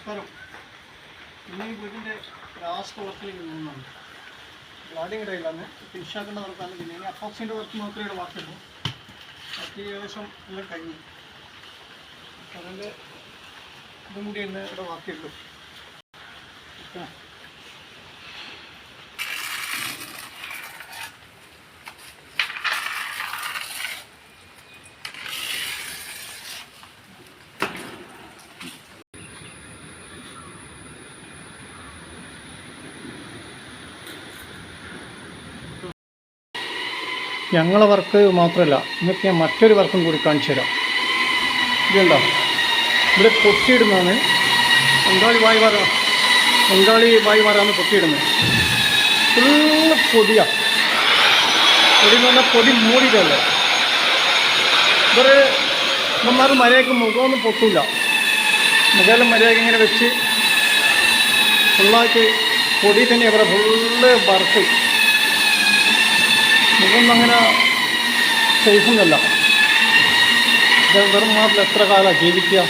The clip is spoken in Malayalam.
നമസ്കാരം. ഇന്ന് ഈ വീടിൻ്റെ ലാസ്റ്റ് വർക്കിലേക്ക് പോകുന്നതാണ്. ഗ്ലാഡിങ് ഇടയിലാണ് ഫിനിഷാക്കേണ്ട വർക്കാണ്. പിന്നെ ഇനി അപ്പോക്സിൻ്റെ വർക്ക് മാത്രമേ ഇവിടെ ബാക്കിയുള്ളൂ. ബാക്കി ഏകദേശം എല്ലാം കഴിഞ്ഞു. അതിൻ്റെ ഇതും കൂടി ഇന്ന് ഇവിടെ ബാക്കിയുള്ളൂ. ഞങ്ങളെ വർക്ക് മാത്രമല്ല, നിങ്ങൾക്ക് ഞാൻ മറ്റൊരു വർക്കും കൂടി കാണിച്ചു തരാം. ഇതുണ്ടോ, ഇവിടെ പൊട്ടിയിടുന്നതാണ്. ബംഗാളി വായ്വാറാണ് പൊട്ടിയിടുന്നത്. ഫുള്ള് പൊടിയാണ്. പൊടി എന്ന് പറഞ്ഞാൽ പൊടി മൂടിയിട്ടല്ലേ. ഇവന്മാർ മര്യാദയ്ക്ക് മുഖമൊന്നും പൊട്ടില്ല. മുഖമെല്ലാം മര്യാദയ്ക്ക് ഇങ്ങനെ വെച്ച് ഫുള്ളായിട്ട് പൊടി തന്നെ ഇവിടെ ഫുള്ള് വറുത്ത്. മുഖമൊന്നും അങ്ങനെ സേഫൊന്നുമല്ല. വെറും മാത്രം എത്ര കാലമാണ് ജീവിക്കുക.